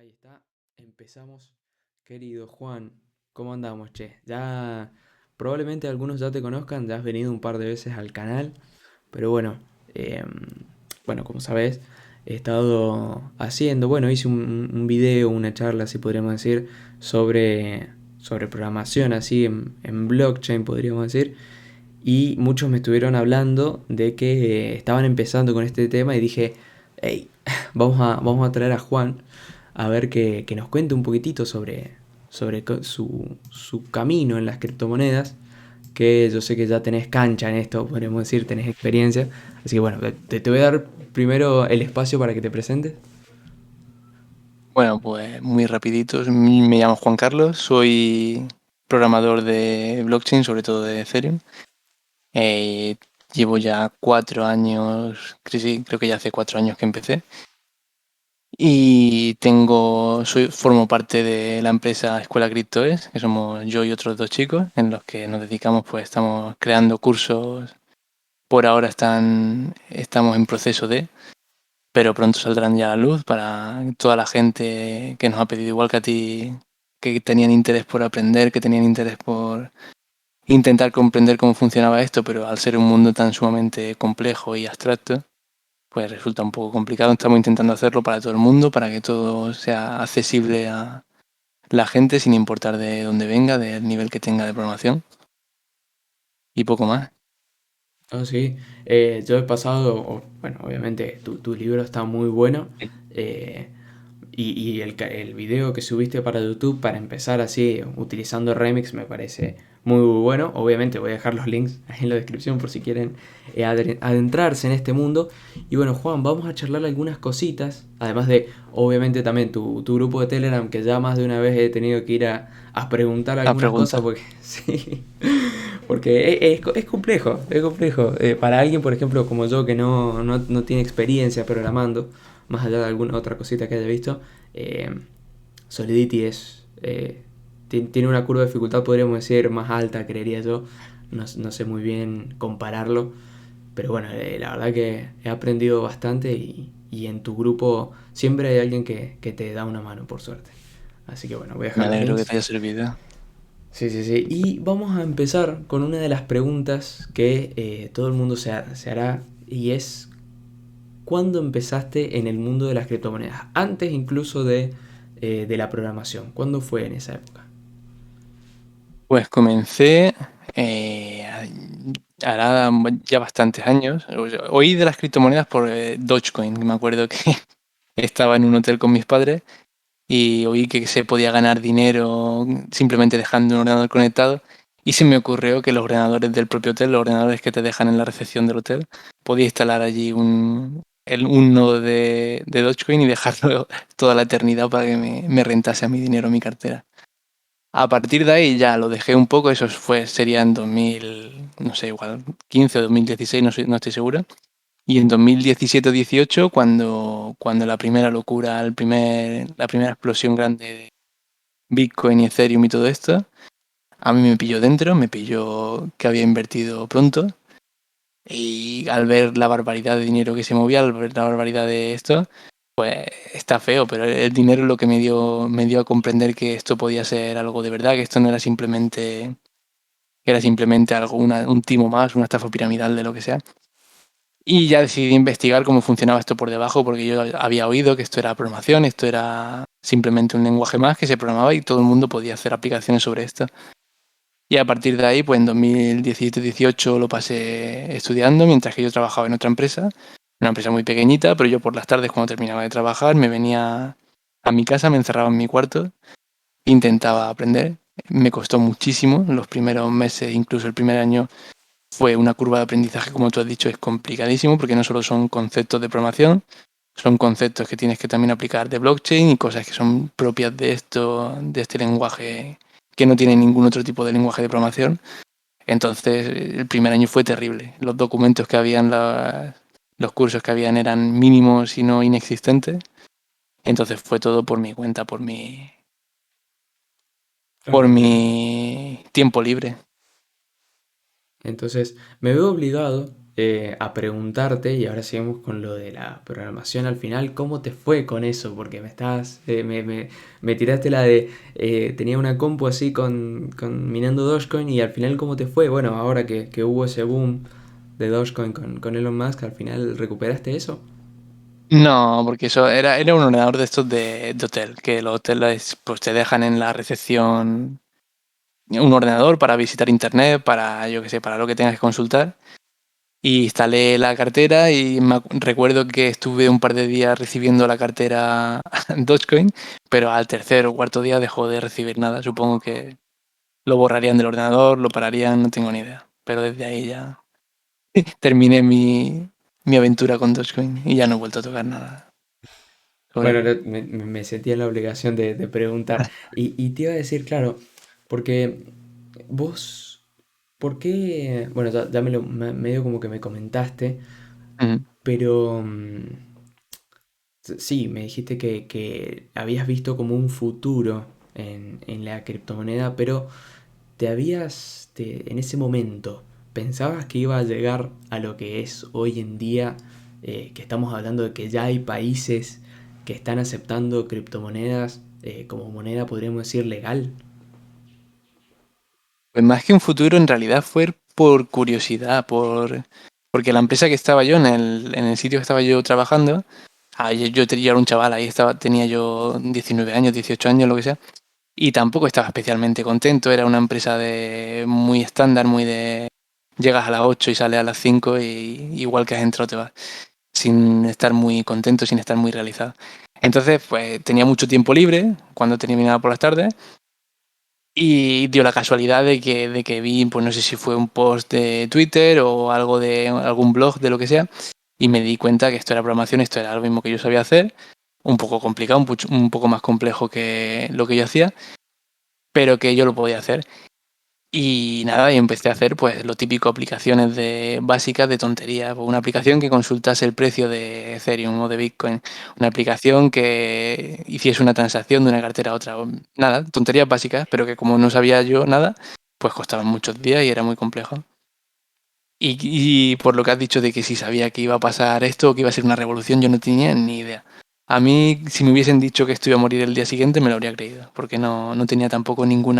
Ahí está, empezamos. Querido Juan, ¿cómo andamos, che? Ya probablemente algunos ya te conozcan, ya has venido un par de veces al canal, pero bueno, em, bueno, como sabes, he estado haciendo, bueno, hice un video, una charla, así podríamos decir, sobre programación, así en blockchain, podríamos decir, y muchos me estuvieron hablando de que estaban empezando con este tema y dije, hey, vamos a traer a Juan a ver que nos cuente un poquitito sobre su camino en las criptomonedas, que yo sé que ya tenés cancha en esto, podríamos decir, tenés experiencia. Así que bueno, te voy a dar primero el espacio para que te presentes. Bueno, pues muy rapidito. Me llamo Juan Carlos, soy programador de blockchain, sobre todo de Ethereum. Eh, Llevo ya 4 años, sí, creo que ya hace 4 años que empecé. Y formo parte de la empresa Escuela CryptoES, que somos yo y otros dos chicos, en los que nos dedicamos, pues estamos creando cursos. Por ahora estamos en proceso pero pronto saldrán ya a la luz para toda la gente que nos ha pedido, igual que a ti, que tenían interés por aprender, que tenían interés por intentar comprender cómo funcionaba esto, pero al ser un mundo tan sumamente complejo y abstracto, pues resulta un poco complicado. Estamos intentando hacerlo para todo el mundo, para que todo sea accesible a la gente sin importar de dónde venga, del nivel que tenga de programación y poco más. Ah, sí, yo he pasado, bueno, obviamente tu libro está muy bueno. eh, y el video que subiste para YouTube, para empezar así, utilizando Remix, me parece muy bueno. Obviamente voy a dejar los links ahí en la descripción por si quieren adentrarse en este mundo. Y bueno, Juan, vamos a charlar algunas cositas. Además de, obviamente, también tu grupo de Telegram, que ya más de una vez he tenido que ir a preguntar La algunas cosas, pregunta. porque sí. Porque es complejo, es complejo. Para alguien, por ejemplo, como yo, que no tiene experiencia programando, más allá de alguna otra cosita que haya visto, eh, Solidity tiene una curva de dificultad, podríamos decir, más alta, creería yo. No sé muy bien compararlo, pero bueno, la verdad que he aprendido bastante y en tu grupo siempre hay alguien que te da una mano, por suerte. Así que bueno, voy a Me dejar los alegro que links. te haya servido. Sí, sí, sí. Y vamos a empezar con una de las preguntas que todo el mundo se hará y es, ¿cuándo empezaste en el mundo de las criptomonedas? Antes incluso de la programación. ¿Cuándo fue en esa época? Pues comencé hará ya bastantes años. Oí de las criptomonedas por Dogecoin. Me acuerdo que estaba en un hotel con mis padres y oí que se podía ganar dinero simplemente dejando un ordenador conectado. Y se me ocurrió que los ordenadores del propio hotel, los ordenadores que te dejan en la recepción del hotel, podía instalar allí un nodo de Dogecoin y dejarlo toda la eternidad para que me rentase a mi dinero, mi cartera. A partir de ahí ya lo dejé un poco, sería en 2000, no sé, igual 15 o 2016, no estoy seguro. Y en 2017 o 18, cuando la primera locura, la primera explosión grande de Bitcoin y Ethereum y todo esto, a mí me pilló dentro, me pilló que había invertido pronto. Y al ver la barbaridad de dinero que se movía, al ver la barbaridad de esto, pues está feo, pero el dinero es lo que me dio a comprender que esto podía ser algo de verdad, que esto no era simplemente, que era simplemente algo, un timo más, una estafa piramidal de lo que sea. Y ya decidí investigar cómo funcionaba esto por debajo, porque yo había oído que esto era programación, esto era simplemente un lenguaje más que se programaba y todo el mundo podía hacer aplicaciones sobre esto. Y a partir de ahí, pues en 2017-18 lo pasé estudiando mientras que yo trabajaba en otra empresa, una empresa muy pequeñita, pero yo por las tardes cuando terminaba de trabajar me venía a mi casa, me encerraba en mi cuarto, intentaba aprender. Me costó muchísimo los primeros meses, incluso el primer año fue una curva de aprendizaje, como tú has dicho, es complicadísimo porque no solo son conceptos de programación, son conceptos que tienes que también aplicar de blockchain y cosas que son propias de este lenguaje que no tiene ningún otro tipo de lenguaje de programación. Entonces, el primer año fue terrible. Los documentos que habían, los cursos que habían eran mínimos y no inexistentes. Entonces fue todo por mi cuenta, por Claro, entiendo. mi tiempo libre. Entonces, me veo obligado. a preguntarte, y ahora seguimos con lo de la programación al final, ¿cómo te fue con eso? Porque me tiraste la de, tenía una compu así con minando Dogecoin y al final ¿cómo te fue? Bueno, ahora que hubo ese boom de Dogecoin con Elon Musk, al final recuperaste eso. No, porque eso era un ordenador de estos de hotel, que los hoteles pues te dejan en la recepción un ordenador para visitar internet, para yo que sé, para lo que tengas que consultar. Y instalé la cartera y recuerdo que estuve un par de días recibiendo la cartera Dogecoin, pero al tercer o cuarto día dejó de recibir nada. Supongo que lo borrarían del ordenador, lo pararían, no tengo ni idea. Pero desde ahí ya terminé mi aventura con Dogecoin y ya no he vuelto a tocar nada sobre Bueno, él. me sentía en la obligación de preguntar. Y te iba a decir, claro, porque vos, ¿por qué? Bueno, ya medio como que me comentaste, Ujú. pero sí, me dijiste que habías visto como un futuro en la criptomoneda, pero en ese momento, ¿pensabas que iba a llegar a lo que es hoy en día? Que estamos hablando de que ya hay países que están aceptando criptomonedas como moneda, podríamos decir, legal. Pues más que un futuro, en realidad fue por curiosidad, porque la empresa que estaba yo, en el sitio que estaba yo trabajando, yo era un chaval, ahí tenía yo 19 años, 18 años, lo que sea, y tampoco estaba especialmente contento, era una empresa muy estándar, muy de llegas a las 8 y sales a las 5 y igual que has entrado te vas, sin estar muy contento, sin estar muy realizado. Entonces, pues tenía mucho tiempo libre cuando terminaba por las tardes y dio la casualidad de que vi, pues no sé si fue un post de Twitter o algo de algún blog, de lo que sea, y me di cuenta que esto era programación, esto era lo mismo que yo sabía hacer, un poco complicado, un poco más complejo que lo que yo hacía, pero que yo lo podía hacer. Y nada, y empecé a hacer pues lo típico, aplicaciones básicas de tontería. Pues una aplicación que consultase el precio de Ethereum o de Bitcoin. Una aplicación que hiciese una transacción de una cartera a otra. Nada, tonterías básicas, pero que como no sabía yo nada, pues costaban muchos días y era muy complejo. Y por lo que has dicho de que si sabía que iba a pasar esto o que iba a ser una revolución, yo no tenía ni idea. A mí, si me hubiesen dicho que esto iba a morir el día siguiente, me lo habría creído, porque no tenía tampoco ningún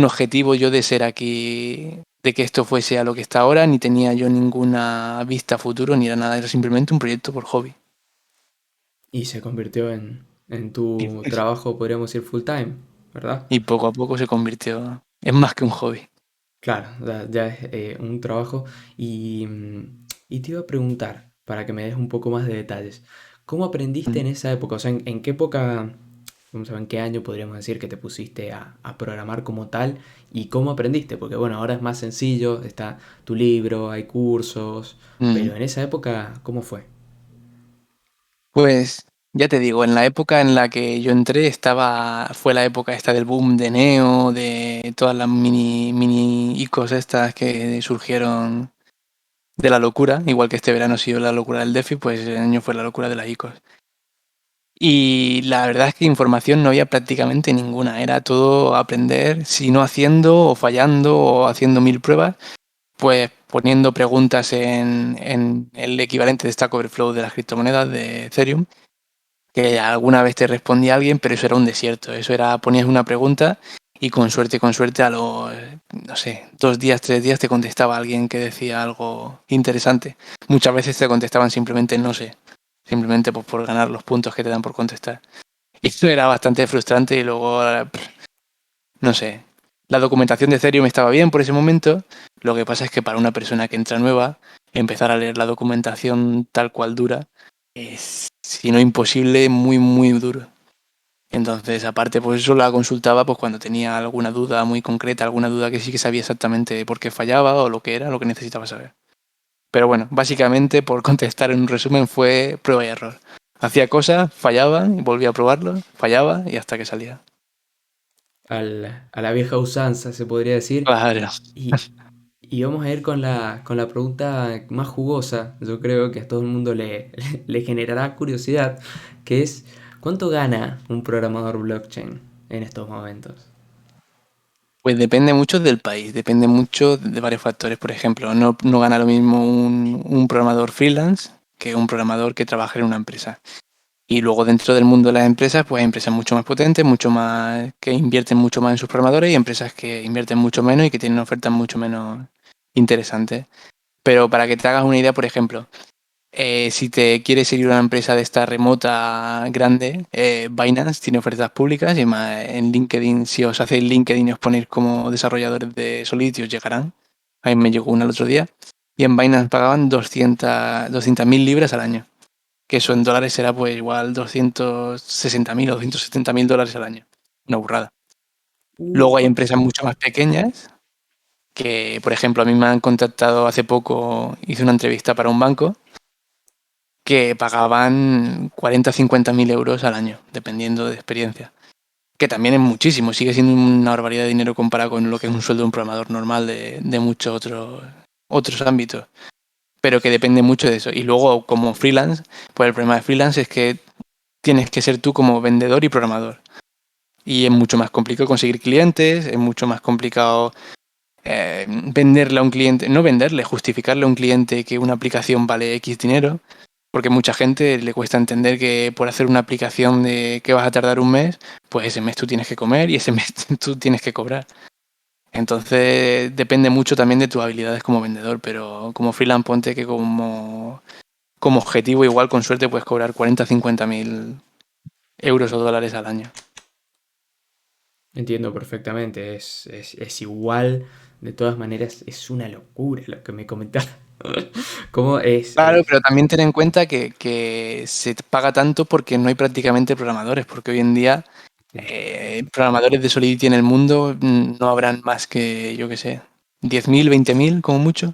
objetivo yo de ser aquí, de que esto fuese a lo que está ahora, ni tenía yo ninguna vista a futuro, ni era nada, era simplemente un proyecto por hobby. Y se convirtió en Y, tu trabajo, podríamos decir, full time, ¿verdad? y poco a poco se convirtió en más que un hobby. Claro, ya es un trabajo. Y te iba a preguntar, para que me des un poco más de detalles, ¿cómo aprendiste Mm. en esa época? O sea, ¿en qué época, vamos a ver, en qué año podríamos decir que te pusiste a programar como tal? ¿Y cómo aprendiste? Porque bueno, ahora es más sencillo, está tu libro, hay cursos, Mm. pero en esa época, ¿cómo fue? Pues ya te digo, en la época en la que yo entré fue la época esta del boom de Neo, de todas las mini icos estas que surgieron de la locura, igual que este verano ha sido la locura del DeFi, pues el año fue la locura de las icos. Y la verdad es que información no había prácticamente ninguna, era todo aprender, si no haciendo o fallando o haciendo mil pruebas, pues poniendo preguntas en el equivalente de Stack Overflow de las criptomonedas de Ethereum, que alguna vez te respondía alguien, pero eso era un desierto, eso era ponías una pregunta y con suerte a los, no sé, 2 días, 3 días te contestaba alguien que decía algo interesante. Muchas veces te contestaban simplemente no sé, simplemente pues, por ganar los puntos que te dan por contestar. Y esto era bastante frustrante y luego, no sé, la documentación de Ethereum estaba bien por ese momento. Lo que pasa es que para una persona que entra nueva, empezar a leer la documentación tal cual dura es, si no imposible, muy, muy duro. Entonces, aparte, pues eso la consultaba pues cuando tenía alguna duda muy concreta, alguna duda que sí que sabía exactamente por qué fallaba o lo que era, lo que necesitaba saber. Pero bueno, básicamente, por contestar en un resumen, fue prueba y error. Hacía cosas, fallaba, y volvía a probarlo, fallaba y hasta que salía. A la vieja usanza, se podría decir. Claro. Y, y vamos a ir con la pregunta más jugosa, yo creo que a todo el mundo le generará curiosidad, que es, ¿cuánto gana un programador blockchain en estos momentos? Pues depende mucho del país, depende mucho de varios factores. Por ejemplo, no gana lo mismo un programador freelance que un programador que trabaja en una empresa. Y luego dentro del mundo de las empresas, pues hay empresas mucho más potentes, mucho más que invierten mucho más en sus programadores y empresas que invierten mucho menos y que tienen ofertas mucho menos interesantes. Pero para que te hagas una idea, por ejemplo, si te quieres seguir una empresa de esta remota grande, Binance tiene ofertas públicas y más en LinkedIn, si os hacéis LinkedIn y os ponéis como desarrolladores de Solidity, os llegarán. A mí me llegó una el otro día. Y en Binance pagaban 200.000 libras al año. Que eso en dólares será pues igual 260.000 o 270.000 dólares al año. Una burrada. Luego hay Pa- empresas mucho más pequeñas que, por ejemplo, a mí me han contactado hace poco, hice una entrevista para un banco que pagaban 40 o 50.000 euros al año, dependiendo de experiencia. Que también es muchísimo, sigue siendo una barbaridad de dinero comparado con lo que es un sueldo de un programador normal de muchos otros ámbitos. Pero que depende mucho de eso. Y luego, como freelance, pues el problema de freelance es que tienes que ser tú como vendedor y programador. Y es mucho más complicado conseguir clientes, es mucho más complicado venderle a un cliente, no venderle, justificarle a un cliente que una aplicación vale X dinero, porque mucha gente le cuesta entender que por hacer una aplicación de que vas a tardar un mes, pues ese mes tú tienes que comer y ese mes tú tienes que cobrar. Entonces depende mucho también de tus habilidades como vendedor, pero como freelance ponte que como objetivo igual con suerte puedes cobrar 40 o 50.000 euros o dólares al año. Entiendo perfectamente, es igual, de todas maneras es una locura lo que me comentaba. ¿Cómo Claro, es? pero también ten en cuenta que se paga tanto porque no hay prácticamente programadores, porque hoy en día programadores de Solidity en el mundo no habrán más que, yo qué sé, 10.000, 20.000 como mucho,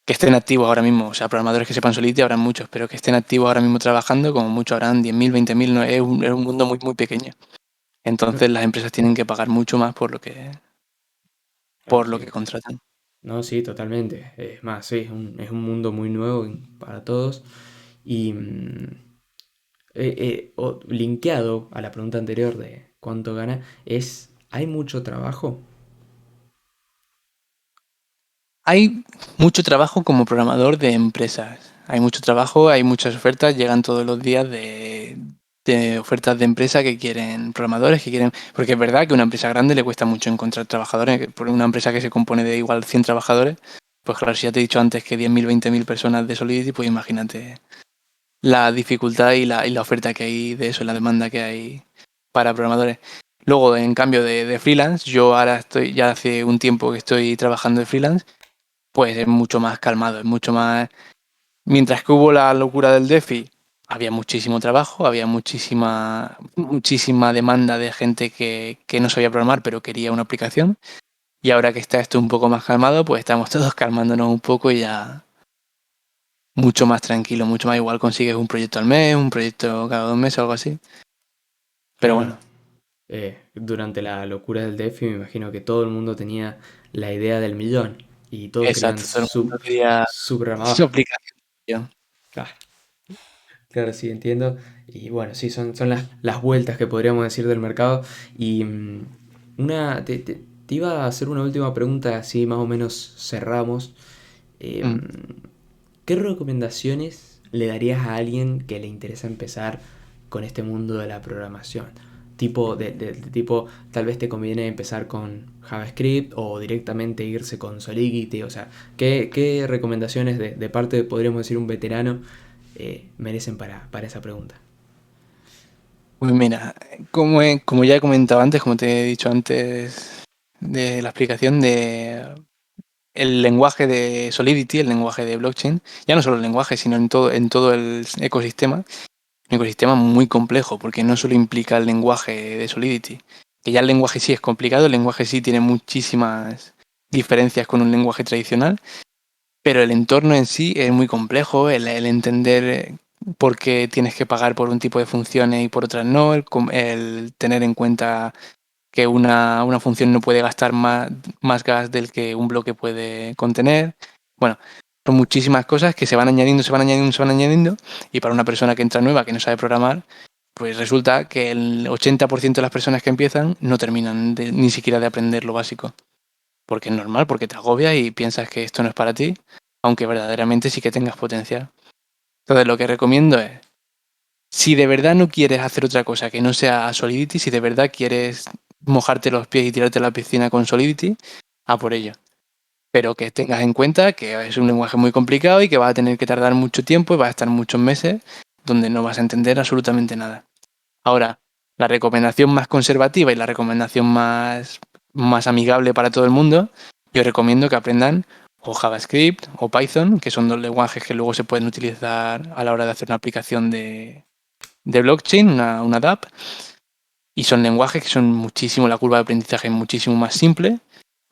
que estén activos ahora mismo. O sea, programadores que sepan Solidity habrán muchos, pero que estén activos ahora mismo trabajando, como mucho habrán 10.000, 20.000, no, es un mundo muy, muy pequeño. No, Entonces las empresas tienen que pagar mucho más ah, por lo sí. que contratan. No, sí, totalmente. Es más, sí, es un mundo muy nuevo para todos. Y linkeado a la pregunta anterior de cuánto gana, ¿hay mucho trabajo? Hay mucho trabajo como programador de empresas. Hay mucho trabajo, hay muchas ofertas, llegan todos los días de ofertas de empresa que quieren programadores, que quieren. Porque es verdad que a una empresa grande le cuesta mucho encontrar trabajadores. Por una empresa que se compone de igual 100 trabajadores, pues claro, si ya te he dicho antes que 10.000, 20.000 personas de Solidity, pues imagínate la dificultad y la oferta que hay de eso, la demanda que hay para programadores. Luego, en cambio de freelance, yo ahora estoy, ya hace un tiempo que estoy trabajando de freelance, pues es mucho más calmado, es mucho más. Mientras que hubo la locura del DeFi, había muchísimo trabajo, había muchísima demanda de gente que no sabía programar, pero quería una aplicación. Y ahora que está esto un poco más calmado, pues estamos todos calmándonos un poco y ya mucho más tranquilo, mucho más igual consigues un proyecto al mes, un proyecto cada 2 meses, algo así. Pero Claro. bueno, Durante la locura del DeFi me imagino que todo el mundo tenía la idea del millón y todos querían exacto, todo el mundo quería su su programador. aplicación. Claro, claro, sí, entiendo. Y bueno, sí, son las vueltas que podríamos decir del mercado. Y te iba a hacer una última pregunta, así más o menos cerramos. Mm. Em, ¿Qué recomendaciones le darías a alguien que le interesa empezar con este mundo de la programación? Tipo, tal vez te conviene empezar con JavaScript o directamente irse con Solidity. O sea, ¿qué recomendaciones de parte, podríamos decir, un veterano merecen para esa pregunta? Pues mira, como ya he comentado antes, como te he dicho antes de la explicación de el lenguaje de Solidity, el lenguaje de blockchain, ya no solo el lenguaje, sino en todo el ecosistema, un ecosistema muy complejo, porque no solo implica el lenguaje de Solidity, que ya el lenguaje sí es complicado, el lenguaje sí tiene muchísimas diferencias con un lenguaje tradicional, pero el entorno en sí es muy complejo, el entender por qué tienes que pagar por un tipo de funciones y por otras no, el tener en cuenta que una función no puede gastar más gas del que un bloque puede contener. Bueno, son muchísimas cosas que se van añadiendo, se van añadiendo, se van añadiendo, y para una persona que entra nueva, que no sabe programar, Pues resulta que el 80% de las personas que empiezan no terminan ni siquiera de aprender lo básico. Porque es normal, porque te agobia y piensas que esto no es para ti, aunque verdaderamente sí que tengas potencial. Entonces lo que recomiendo es, si de verdad no quieres hacer otra cosa que no sea Solidity, si de verdad quieres mojarte los pies y tirarte a la piscina con Solidity, a por ello. Pero que tengas en cuenta que es un lenguaje muy complicado y que vas a tener que tardar mucho tiempo y vas a estar muchos meses donde no vas a entender absolutamente nada. Ahora, la recomendación más conservativa y la recomendación más amigable para todo el mundo, yo recomiendo que aprendan o JavaScript o Python, que son dos lenguajes que luego se pueden utilizar a la hora de hacer una aplicación de blockchain, una DApp, y son lenguajes que son muchísimo, la curva de aprendizaje es muchísimo más simple,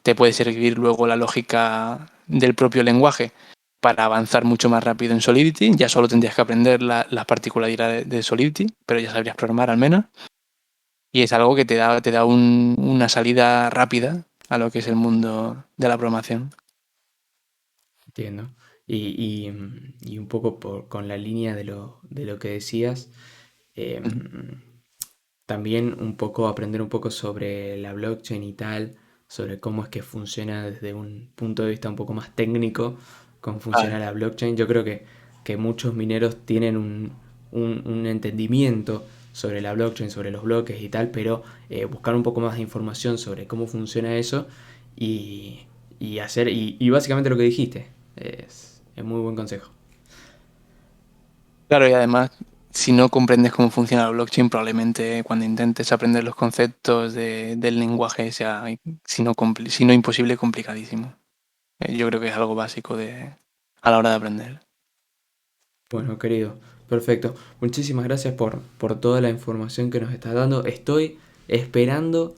te puede servir luego la lógica del propio lenguaje para avanzar mucho más rápido en Solidity, ya solo tendrías que aprender las particularidades de Solidity, pero ya sabrías programar al menos, y es algo que te da una salida rápida a lo que es el mundo de la programación. Entiendo. Y un poco con la línea de lo que decías, Ujú. em, también un poco aprender un poco sobre la blockchain y tal, sobre cómo es que funciona desde un punto de vista un poco más técnico, cómo funciona Vale. la blockchain. Yo creo que muchos mineros tienen un entendimiento sobre la blockchain, sobre los bloques y tal, pero buscar un poco más de información sobre cómo funciona eso y, y básicamente lo que dijiste, es muy buen consejo. Claro, y además, si no comprendes cómo funciona la blockchain, probablemente cuando intentes aprender los conceptos del lenguaje sea, si no imposible, complicadísimo. Yo creo que es algo básico a la hora de aprender. Bueno, querido, perfecto. Muchísimas gracias por toda la información que nos estás dando. Estoy esperando,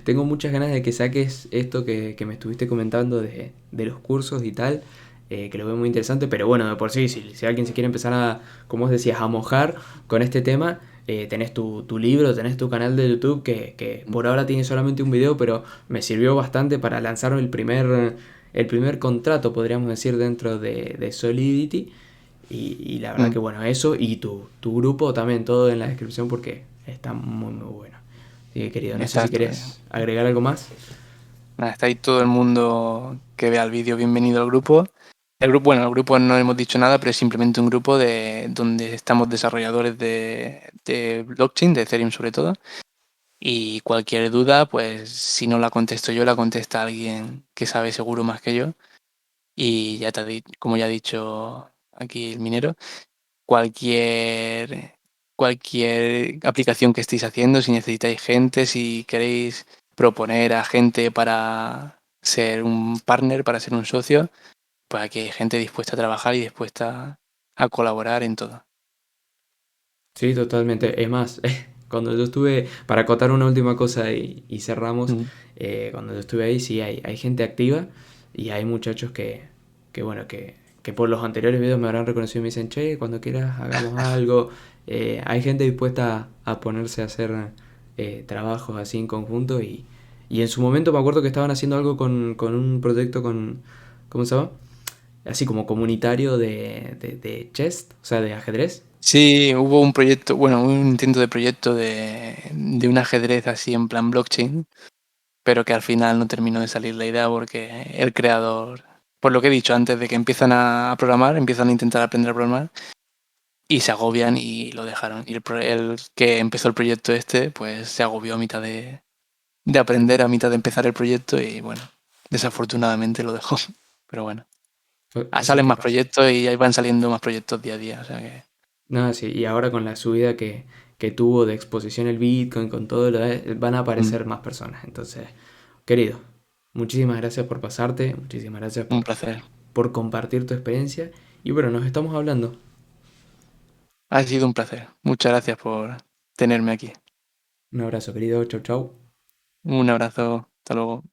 tengo muchas ganas de que saques esto que me estuviste comentando de los cursos y tal, que lo veo muy interesante, pero bueno, de por sí, si alguien se quiere empezar a, como vos decías, a mojar con este tema, tenés tu libro, tenés tu canal de YouTube, que por ahora tiene solamente un video, pero me sirvió bastante para lanzar el primer contrato, podríamos decir, dentro de Solidity. Y la verdad Mm. que bueno, eso y tu grupo también, todo en la descripción porque está muy muy bueno. Así que querido, no sé Está si estupendo. querés agregar algo más. Nada, está ahí todo el mundo que vea el vídeo, bienvenido al grupo. Bueno, el grupo no hemos dicho nada, pero es simplemente un grupo donde estamos desarrolladores de blockchain, de Ethereum sobre todo. Y cualquier duda, pues si no la contesto yo, la contesta alguien que sabe seguro más que yo. Y ya como ya ha dicho aquí el minero, cualquier, cualquier aplicación que estéis haciendo, si necesitáis gente, si queréis proponer a gente para ser un partner, para ser un socio, pues aquí hay gente dispuesta a trabajar y dispuesta a colaborar en todo. Sí, totalmente. Es más, cuando yo estuve, para acotar una última cosa y cerramos, Mm. cuando yo estuve ahí, sí, hay gente activa y hay muchachos que bueno, que por los anteriores videos me habrán reconocido y me dicen, che, cuando quieras hagamos algo. Hay gente dispuesta a ponerse a hacer trabajos así en conjunto y en su momento me acuerdo que estaban haciendo algo con un proyecto ¿cómo se llama? Así como comunitario de chess, o sea, de ajedrez. Sí, hubo un proyecto, bueno, un intento de proyecto de un ajedrez así en plan blockchain, pero que al final no terminó de salir la idea porque el creador, por lo que he dicho antes, de que empiezan a programar, empiezan a intentar aprender a programar y se agobian y lo dejaron. Y el que empezó el proyecto este, pues se agobió a mitad de aprender, a mitad de empezar el proyecto y bueno, desafortunadamente lo dejó. Pero bueno, Cosas salen que más pasan. proyectos y ahí van saliendo más proyectos día a día, o sea que... No, sí, y ahora con la subida que tuvo de exposición el Bitcoin, con todo lo van a Mm, aparecer más personas. Entonces, querido, muchísimas gracias por pasarte, muchísimas gracias un por, placer. por compartir tu experiencia. Y bueno, nos estamos hablando. Ha sido un placer. Muchas gracias por tenerme aquí. Un abrazo, querido. Chau, chau. Un abrazo. Hasta luego.